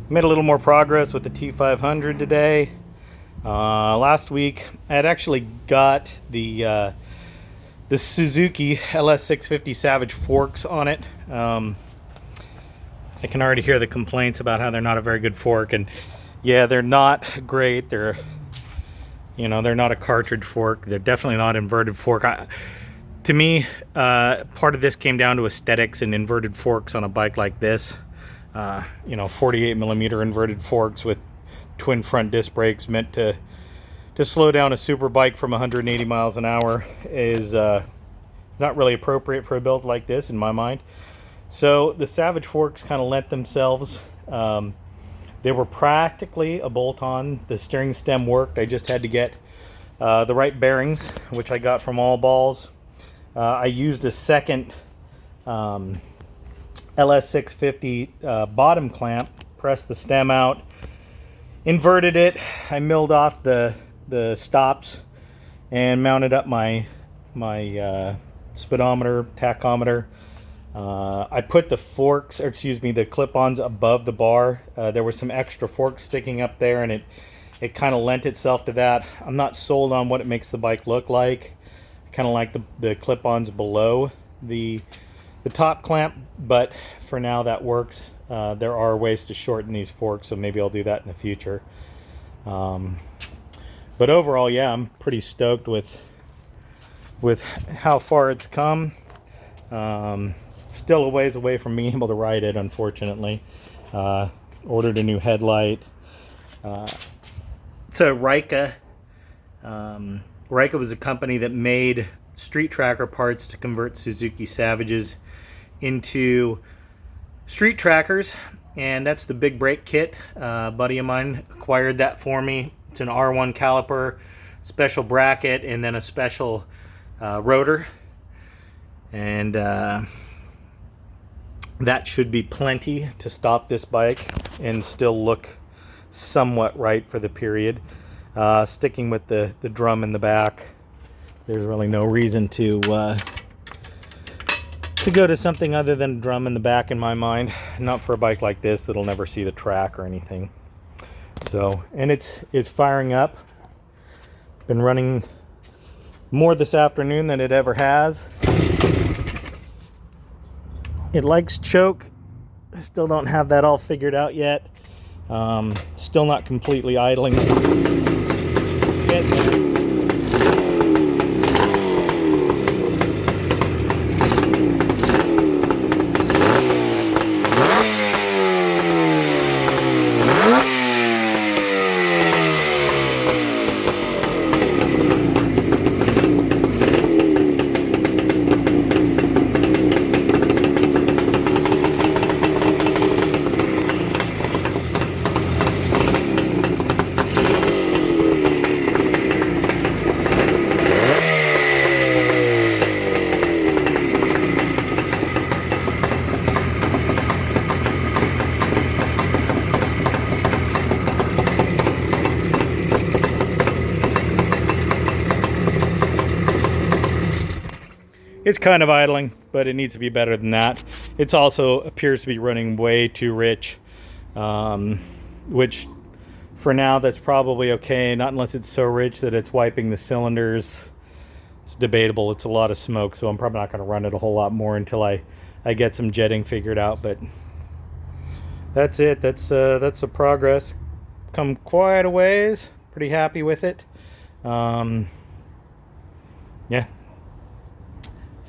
Made a little more progress with the T500 today. Last week I had actually got the Suzuki LS650 Savage forks on it. I can already hear the complaints about how they're not a very good fork, and yeah, they're not great. They're not a cartridge fork. They're definitely not inverted fork. To me, part of this came down to aesthetics and inverted forks on a bike like this. 48mm inverted forks with twin front disc brakes meant to slow down a super bike from 180 miles an hour is not really appropriate for a build like this in my mind. So the Savage forks kind of lent themselves. They were practically a bolt-on. The steering stem worked. I just had to get the right bearings, which I got from All Balls. I used a second LS650 bottom clamp, pressed the stem out, inverted it. I milled off the stops and mounted up my speedometer, tachometer. I put the forks, or excuse me, the clip-ons above the bar. There were some extra forks sticking up there, and it kind of lent itself to that. I'm not sold on what it makes the bike look like. I kind of like the clip-ons below the top clamp, but for now that works. There are ways to shorten these forks, so maybe I'll do that in the future. But overall, yeah, I'm pretty stoked with how far it's come. Still a ways away from being able to ride it, unfortunately. Ordered a new headlight. So Rika was a company that made street tracker parts to convert Suzuki Savages into street trackers, and that's the big brake kit. A buddy of mine acquired that for me. It's an R1 caliper, special bracket, and then a special rotor, and that should be plenty to stop this bike and still look somewhat right for the period. Sticking with the drum in the back, there's really no reason to go to something other than a drum in the back in my mind. Not for a bike like this that'll never see the track or anything. So, and it's firing up. Been running more this afternoon than it ever has. It likes choke. I still don't have that all figured out yet. Still not completely idling. Getting there. It's kind of idling, but it needs to be better than that. It's also appears to be running way too rich, which for now that's probably okay, not unless it's so rich that it's wiping the cylinders. It's debatable. It's a lot of smoke, so I'm probably not going to run it a whole lot more until I get some jetting figured out. But that's it. That's the progress. Come quite a ways. Pretty happy with it. Yeah.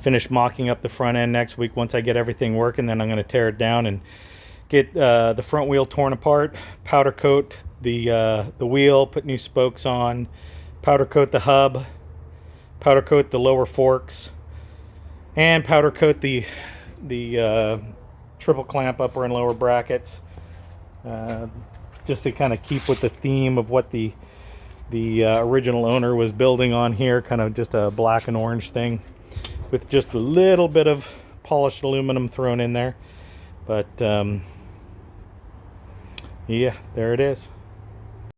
Finish mocking up the front end next week once I get everything working. Then I'm going to tear it down and get the front wheel torn apart, powder coat the wheel, put new spokes on, powder coat the hub, powder coat the lower forks, and powder coat the triple clamp upper and lower brackets, just to kind of keep with the theme of what the original owner was building on here, kind of just a black and orange thing with just a little bit of polished aluminum thrown in there. But yeah, there it is.